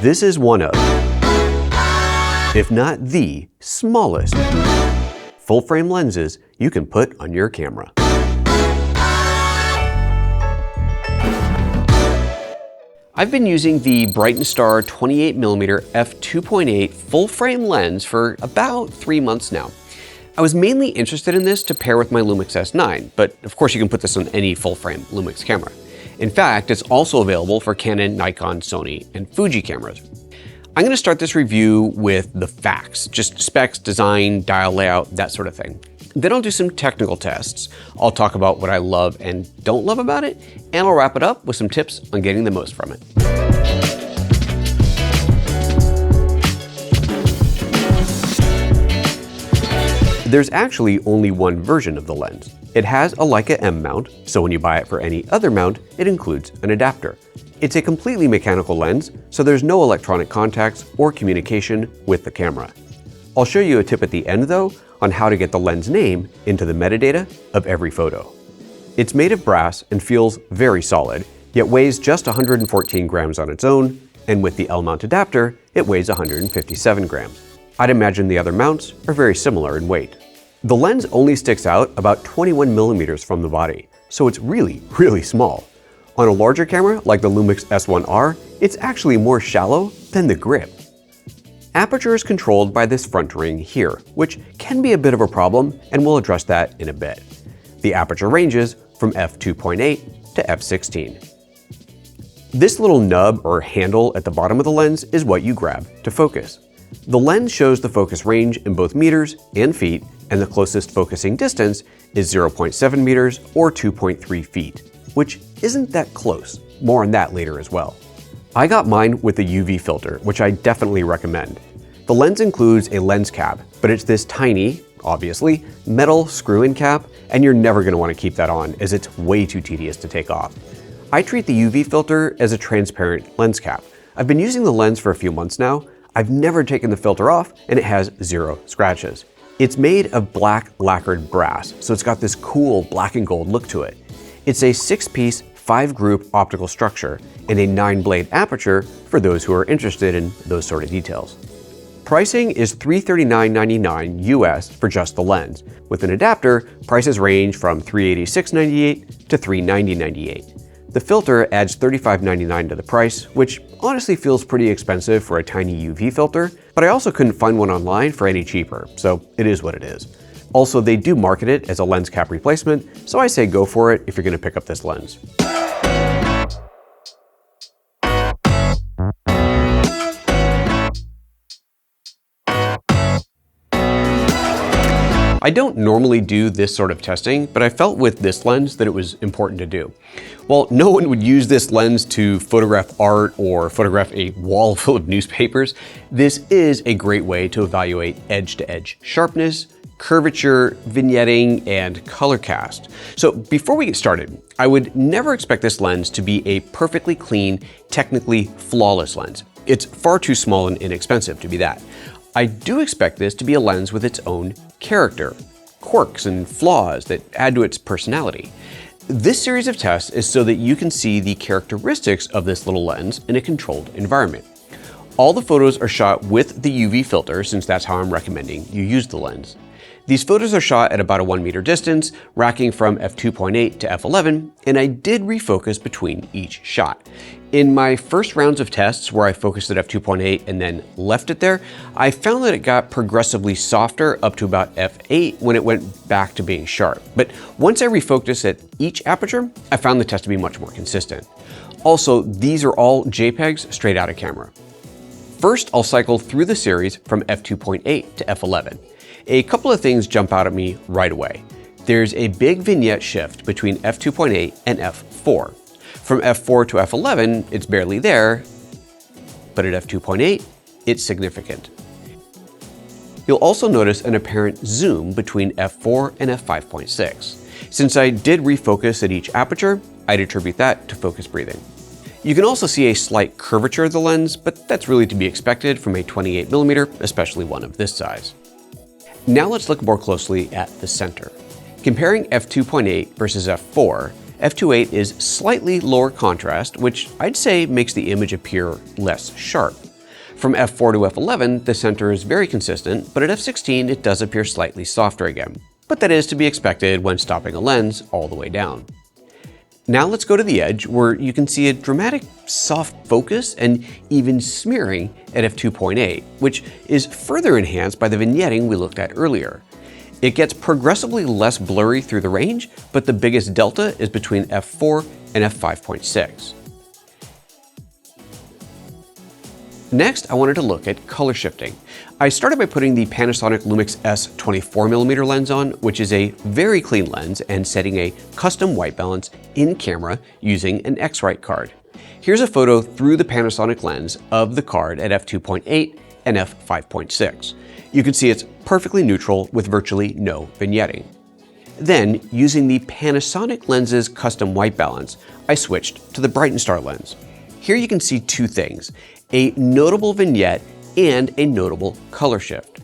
This is one of, if not the smallest, full-frame lenses you can put on your camera. I've been using the Brightin Star 28mm f2.8 full-frame lens for about 3 months now. I was mainly interested in this to pair with my LUMIX S9, but of course you can put this on any full-frame LUMIX camera. In fact, it's also available for Canon, Nikon, Sony, and Fuji cameras. I'm going to start this review with the facts, just specs, design, dial layout, that sort of thing. Then I'll do some technical tests. I'll talk about what I love and don't love about it, and I'll wrap it up with some tips on getting the most from it. There's actually only one version of the lens. It has a Leica M mount, so when you buy it for any other mount, it includes an adapter. It's a completely mechanical lens, so there's no electronic contacts or communication with the camera. I'll show you a tip at the end though on how to get the lens name into the metadata of every photo. It's made of brass and feels very solid, yet weighs just 114 grams on its own, and with the L-mount adapter, it weighs 157 grams. I'd imagine the other mounts are very similar in weight. The lens only sticks out about 21 millimeters from the body, so it's really, really small. On a larger camera like the LUMIX S1R, it's actually more shallow than the grip. Aperture is controlled by this front ring here, which can be a bit of a problem, and we'll address that in a bit. The aperture ranges from f2.8 to f16. This little nub or handle at the bottom of the lens is what you grab to focus. The lens shows the focus range in both meters and feet, and the closest focusing distance is 0.7 meters or 2.3 feet, which isn't that close. More on that later as well. I got mine with a UV filter, which I definitely recommend. The lens includes a lens cap, but it's this tiny, obviously, metal screw-in cap, and you're never going to want to keep that on as it's way too tedious to take off. I treat the UV filter as a transparent lens cap. I've been using the lens for a few months now. I've never taken the filter off, and it has 0 scratches. It's made of black lacquered brass, so it's got this cool black and gold look to it. It's a 6-piece, 5-group optical structure and a 9-blade aperture for those who are interested in those sort of details. Pricing is $339.99 US for just the lens. With an adapter, prices range from $386.98 to $390.98. The filter adds $35.99 to the price, which honestly feels pretty expensive for a tiny UV filter, but I also couldn't find one online for any cheaper, so it is what it is. Also, they do market it as a lens cap replacement, so I say go for it if you're going to pick up this lens. I don't normally do this sort of testing, but I felt with this lens that it was important to do. While no one would use this lens to photograph art or photograph a wall full of newspapers, this is a great way to evaluate edge-to-edge sharpness, curvature, vignetting, and color cast. So before we get started, I would never expect this lens to be a perfectly clean, technically flawless lens. It's far too small and inexpensive to be that. I do expect this to be a lens with its own character, quirks, and flaws that add to its personality. This series of tests is so that you can see the characteristics of this little lens in a controlled environment. All the photos are shot with the UV filter, since that's how I'm recommending you use the lens. These photos are shot at about a 1 meter distance, racking from f2.8 to f11, and I did refocus between each shot. In my first rounds of tests where I focused at f2.8 and then left it there, I found that it got progressively softer up to about f8 when it went back to being sharp. But once I refocused at each aperture, I found the test to be much more consistent. Also, these are all JPEGs straight out of camera. First, I'll cycle through the series from f2.8 to f11. A couple of things jump out at me right away. There's a big vignette shift between f2.8 and f4. From f4 to f11, it's barely there, but at f2.8, it's significant. You'll also notice an apparent zoom between f4 and f5.6. Since I did refocus at each aperture, I'd attribute that to focus breathing. You can also see a slight curvature of the lens, but that's really to be expected from a 28mm, especially one of this size. Now let's look more closely at the center. Comparing f2.8 versus f4, f2.8 is slightly lower contrast, which I'd say makes the image appear less sharp. From f4 to f11, the center is very consistent, but at f16 it does appear slightly softer again. But that is to be expected when stopping a lens all the way down. Now let's go to the edge, where you can see a dramatic soft focus and even smearing at f2.8, which is further enhanced by the vignetting we looked at earlier. It gets progressively less blurry through the range, but the biggest delta is between f4 and f5.6. Next, I wanted to look at color shifting. I started by putting the Panasonic LUMIX S 24mm lens on, which is a very clean lens, and setting a custom white balance in camera using an X-Rite card. Here's a photo through the Panasonic lens of the card at f2.8 and f5.6. You can see it's perfectly neutral with virtually no vignetting. Then, using the Panasonic lens's custom white balance, I switched to the Brightin Star lens. Here you can see two things: a notable vignette and a notable color shift.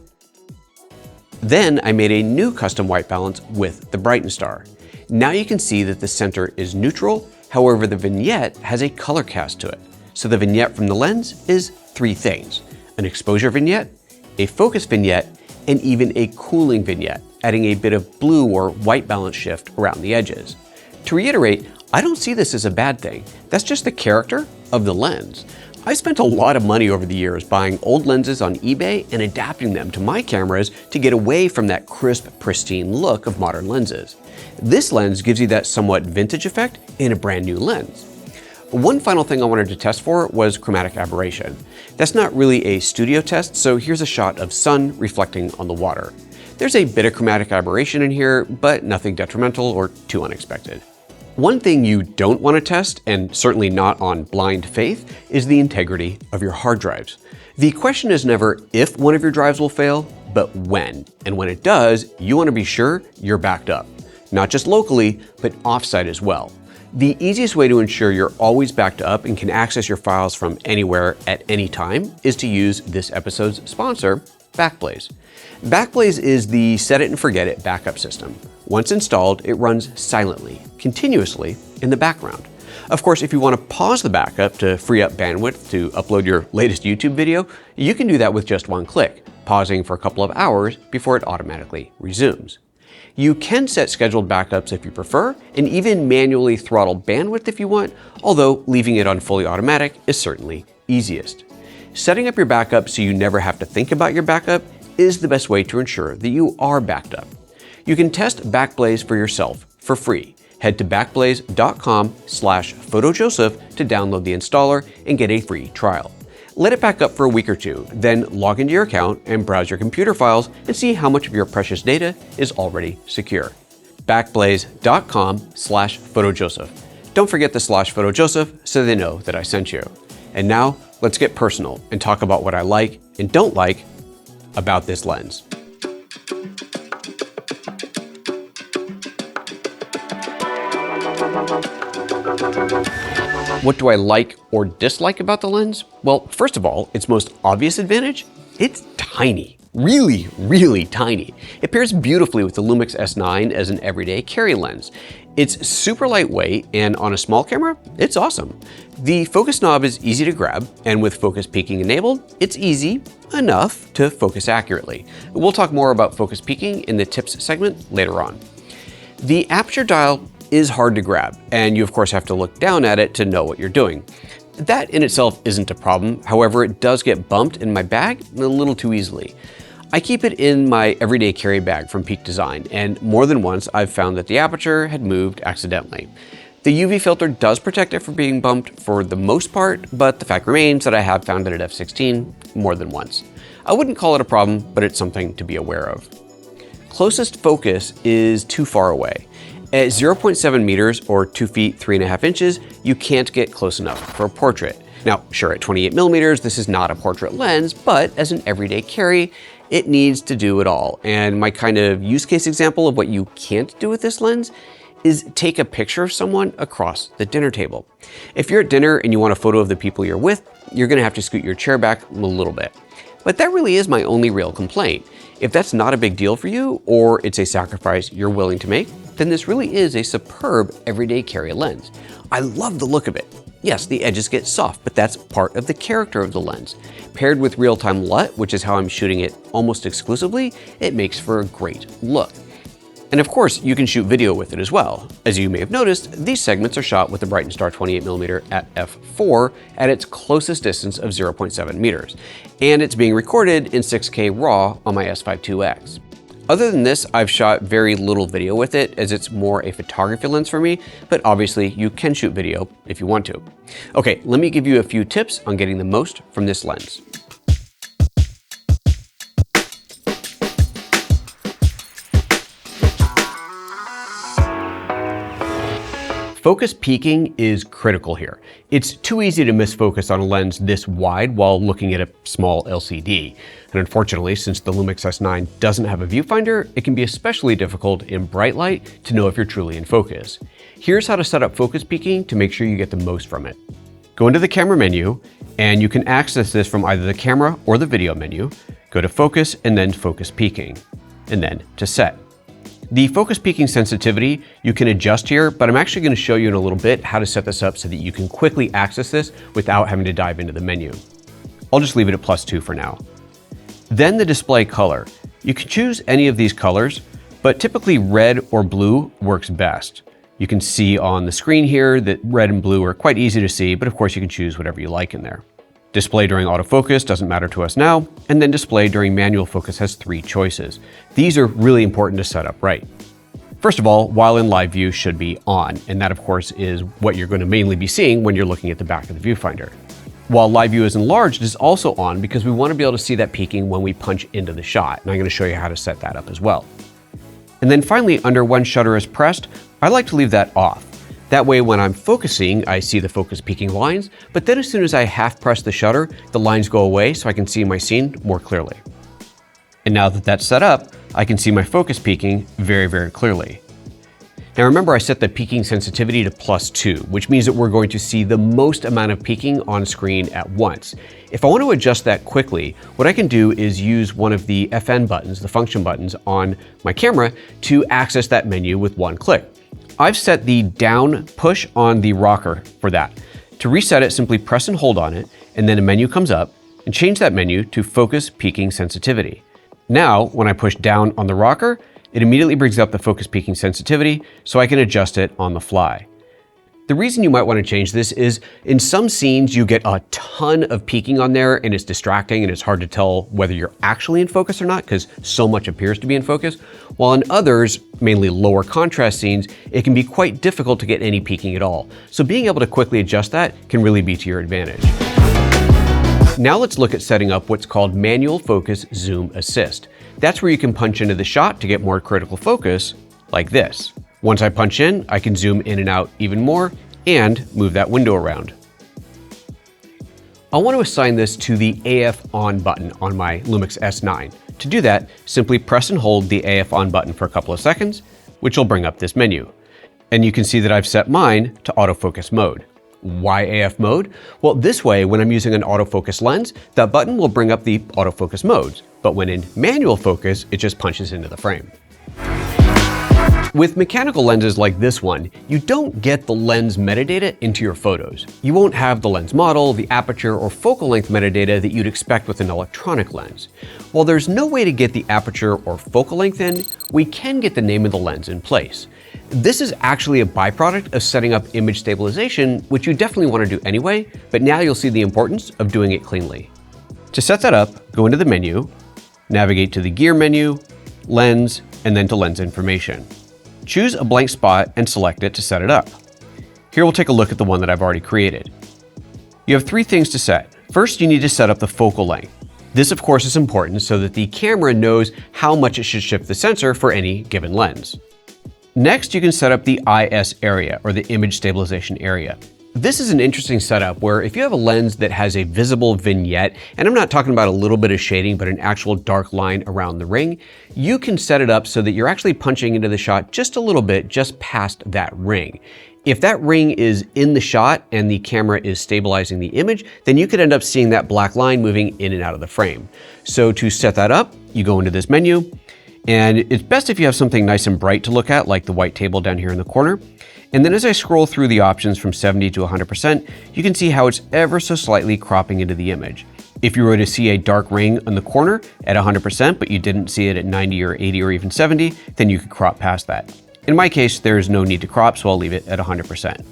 Then I made a new custom white balance with the Brightin Star. Now you can see that the center is neutral, however the vignette has a color cast to it. So the vignette from the lens is three things: an exposure vignette, a focus vignette, and even a cooling vignette, adding a bit of blue or white balance shift around the edges. To reiterate, I don't see this as a bad thing. That's just the character of the lens. I spent a lot of money over the years buying old lenses on eBay and adapting them to my cameras to get away from that crisp, pristine look of modern lenses. This lens gives you that somewhat vintage effect in a brand new lens. One final thing I wanted to test for was chromatic aberration. That's not really a studio test, so here's a shot of sun reflecting on the water. There's a bit of chromatic aberration in here, but nothing detrimental or too unexpected. One thing you don't want to test, and certainly not on blind faith, is the integrity of your hard drives. The question is never if one of your drives will fail, but when. And when it does, you want to be sure you're backed up. Not just locally, but offsite as well. The easiest way to ensure you're always backed up and can access your files from anywhere at any time is to use this episode's sponsor, Backblaze. Backblaze is the set it and forget it backup system. Once installed, it runs silently, continuously in the background. Of course, if you want to pause the backup to free up bandwidth to upload your latest YouTube video, you can do that with just one click, pausing for a couple of hours before it automatically resumes. You can set scheduled backups if you prefer, and even manually throttle bandwidth if you want, although leaving it on fully automatic is certainly easiest. Setting up your backup so you never have to think about your backup is the best way to ensure that you are backed up. You can test Backblaze for yourself for free. Head to backblaze.com/PhotoJoseph to download the installer and get a free trial. Let it back up for a week or two, then log into your account and browse your computer files and see how much of your precious data is already secure. Backblaze.com/PhotoJoseph. Don't forget the /PhotoJoseph so they know that I sent you. And now, let's get personal and talk about what I like and don't like about this lens. What do I like or dislike about the lens? Well, first of all, its most obvious advantage, it's tiny. Really, really tiny. It pairs beautifully with the LUMIX S9 as an everyday carry lens. It's super lightweight, and on a small camera, it's awesome. The focus knob is easy to grab, and with focus peaking enabled, it's easy enough to focus accurately. We'll talk more about focus peaking in the tips segment later on. The aperture dial is hard to grab, and you of course have to look down at it to know what you're doing. That in itself isn't a problem, however it does get bumped in my bag a little too easily. I keep it in my everyday carry bag from Peak Design, and more than once I've found that the aperture had moved accidentally. The UV filter does protect it from being bumped for the most part, but the fact remains that I have found it at f16 more than once. I wouldn't call it a problem, but it's something to be aware of. Closest focus is too far away. At 0.7 meters or 2 feet 3.5 inches, you can't get close enough for a portrait. Now, sure, at 28 millimeters, this is not a portrait lens, but as an everyday carry, it needs to do it all. And my kind of use case example of what you can't do with this lens is take a picture of someone across the dinner table. If you're at dinner and you want a photo of the people you're with, you're gonna have to scoot your chair back a little bit. But that really is my only real complaint. If that's not a big deal for you, or it's a sacrifice you're willing to make, then this really is a superb everyday carry lens. I love the look of it. Yes, the edges get soft, but that's part of the character of the lens. Paired with real-time LUT, which is how I'm shooting it almost exclusively, it makes for a great look. And of course, you can shoot video with it as well. As you may have noticed, these segments are shot with the Brightin Star 28mm at f4 at its closest distance of 0.7 meters, and it's being recorded in 6K RAW on my S5 IIX. Other than this, I've shot very little video with it as it's more a photography lens for me, but obviously you can shoot video if you want to. Okay, let me give you a few tips on getting the most from this lens. Focus peaking is critical here. It's too easy to miss focus on a lens this wide while looking at a small LCD. And unfortunately, since the LUMIX S9 doesn't have a viewfinder, it can be especially difficult in bright light to know if you're truly in focus. Here's how to set up focus peaking to make sure you get the most from it. Go into the camera menu, and you can access this from either the camera or the video menu. Go to focus and then focus peaking, and then to set. The focus peaking sensitivity you can adjust here, but I'm actually going to show you in a little bit how to set this up so that you can quickly access this without having to dive into the menu. I'll just leave it at +2 for now. Then the display color. You can choose any of these colors, but typically red or blue works best. You can see on the screen here that red and blue are quite easy to see, but of course you can choose whatever you like in there. Display during autofocus doesn't matter to us now, and then display during manual focus has 3 choices. These are really important to set up right. First of all, while in live view should be on, and that of course is what you're going to mainly be seeing when you're looking at the back of the viewfinder. While live view is enlarged, it is also on because we want to be able to see that peaking when we punch into the shot, and I'm going to show you how to set that up as well. And then finally, under when shutter is pressed, I like to leave that off. That way when I'm focusing, I see the focus peaking lines, but then as soon as I half press the shutter, the lines go away so I can see my scene more clearly. And now that that's set up, I can see my focus peaking very, very clearly. Now remember, I set the peaking sensitivity to +2, which means that we're going to see the most amount of peaking on screen at once. If I want to adjust that quickly, what I can do is use one of the FN buttons, the function buttons on my camera, to access that menu with one click. I've set the down push on the rocker for that. To reset it, simply press and hold on it, and then a menu comes up, and change that menu to focus peaking sensitivity. Now, when I push down on the rocker, it immediately brings up the focus peaking sensitivity, so I can adjust it on the fly. The reason you might want to change this is in some scenes you get a ton of peaking on there and it's distracting and it's hard to tell whether you're actually in focus or not because so much appears to be in focus, while in others, mainly lower contrast scenes, it can be quite difficult to get any peaking at all. So being able to quickly adjust that can really be to your advantage. Now let's look at setting up what's called manual focus zoom assist. That's where you can punch into the shot to get more critical focus, like this. Once I punch in, I can zoom in and out even more and move that window around. I want to assign this to the AF on button on my LUMIX S9. To do that, simply press and hold the AF on button for a couple of seconds, which will bring up this menu. And you can see that I've set mine to autofocus mode. Why AF mode? Well, this way, when I'm using an autofocus lens, that button will bring up the autofocus modes. But when in manual focus, it just punches into the frame. With mechanical lenses like this one, you don't get the lens metadata into your photos. You won't have the lens model, the aperture, or focal length metadata that you'd expect with an electronic lens. While there's no way to get the aperture or focal length in, we can get the name of the lens in place. This is actually a byproduct of setting up image stabilization, which you definitely want to do anyway, but now you'll see the importance of doing it cleanly. To set that up, go into the menu, navigate to the gear menu, lens, and then to lens information. Choose a blank spot and select it to set it up. Here we'll take a look at the one that I've already created. You have 3 things to set. First, you need to set up the focal length. This of course is important so that the camera knows how much it should shift the sensor for any given lens. Next, you can set up the IS area, or the image stabilization area. This is an interesting setup where if you have a lens that has a visible vignette, and I'm not talking about a little bit of shading, but an actual dark line around the ring, you can set it up so that you're actually punching into the shot just a little bit just past that ring. If that ring is in the shot and the camera is stabilizing the image, then you could end up seeing that black line moving in and out of the frame. So to set that up, you go into this menu, and it's best if you have something nice and bright to look at, like the white table down here in the corner. And then as I scroll through the options from 70 to 100%, you can see how it's ever so slightly cropping into the image. If you were to see a dark ring in the corner at 100%, but you didn't see it at 90 or 80 or even 70, then you could crop past that. In my case, there's no need to crop, so I'll leave it at 100%.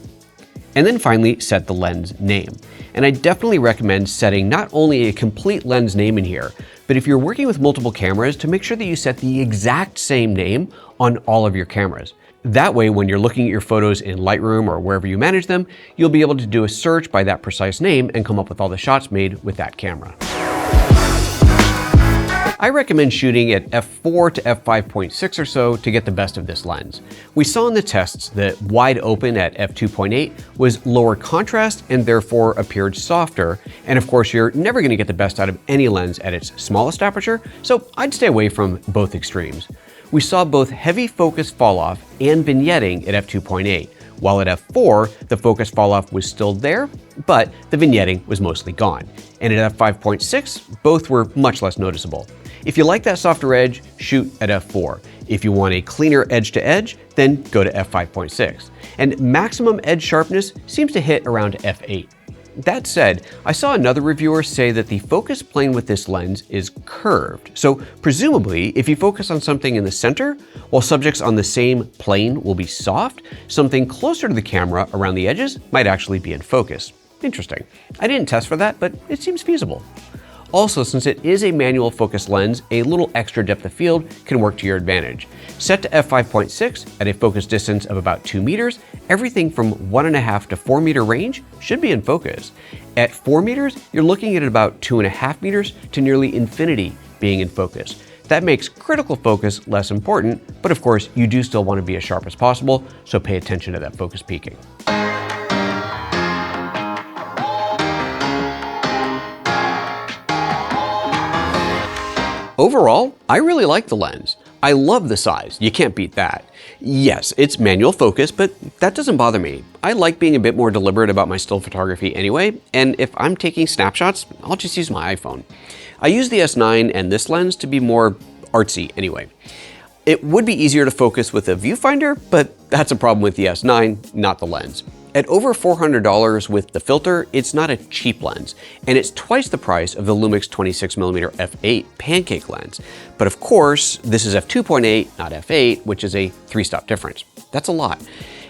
And then finally, set the lens name. And I definitely recommend setting not only a complete lens name in here, but if you're working with multiple cameras, to make sure that you set the exact same name on all of your cameras. That way, when you're looking at your photos in Lightroom or wherever you manage them, you'll be able to do a search by that precise name and come up with all the shots made with that camera. I recommend shooting at f4 to f5.6 or so to get the best of this lens. We saw in the tests that wide open at f2.8 was lower contrast and therefore appeared softer. And of course, you're never going to get the best out of any lens at its smallest aperture, so I'd stay away from both extremes. We saw both heavy focus fall off and vignetting at f2.8, while at f4, the focus fall off was still there, but the vignetting was mostly gone. And at f5.6, both were much less noticeable. If you like that softer edge, shoot at f4. If you want a cleaner edge to edge, then go to f5.6. And maximum edge sharpness seems to hit around f8. That said, I saw another reviewer say that the focus plane with this lens is curved. So presumably, if you focus on something in the center, while subjects on the same plane will be soft, something closer to the camera around the edges might actually be in focus. Interesting. I didn't test for that, but it seems feasible. Also, since it is a manual focus lens, a little extra depth of field can work to your advantage. Set to f5.6 at a focus distance of about 2 meters, everything from 1.5 to 4 meter range should be in focus. At 4 meters, you're looking at about 2.5 meters to nearly infinity being in focus. That makes critical focus less important, but of course, you do still want to be as sharp as possible, so pay attention to that focus peaking. Overall, I really like the lens. I love the size, you can't beat that. Yes, it's manual focus, but that doesn't bother me. I like being a bit more deliberate about my still photography anyway, and if I'm taking snapshots, I'll just use my iPhone. I use the S9 and this lens to be more artsy anyway. It would be easier to focus with a viewfinder, but that's a problem with the S9, not the lens. At over $400 with the filter, it's not a cheap lens, and it's twice the price of the LUMIX 26mm f8 pancake lens. But of course, this is f2.8, not f8, which is a 3-stop difference. That's a lot.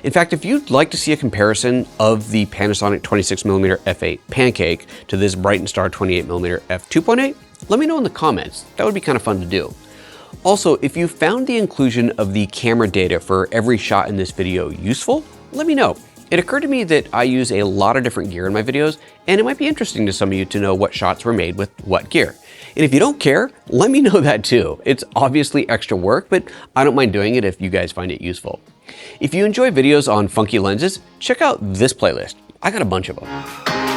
In fact, if you'd like to see a comparison of the Panasonic 26mm f8 pancake to this Brightin Star 28mm f2.8, let me know in the comments. That would be kind of fun to do. Also, if you found the inclusion of the camera data for every shot in this video useful, let me know. It occurred to me that I use a lot of different gear in my videos, and it might be interesting to some of you to know what shots were made with what gear. And if you don't care, let me know that too. It's obviously extra work, but I don't mind doing it if you guys find it useful. If you enjoy videos on funky lenses, check out this playlist. I got a bunch of them.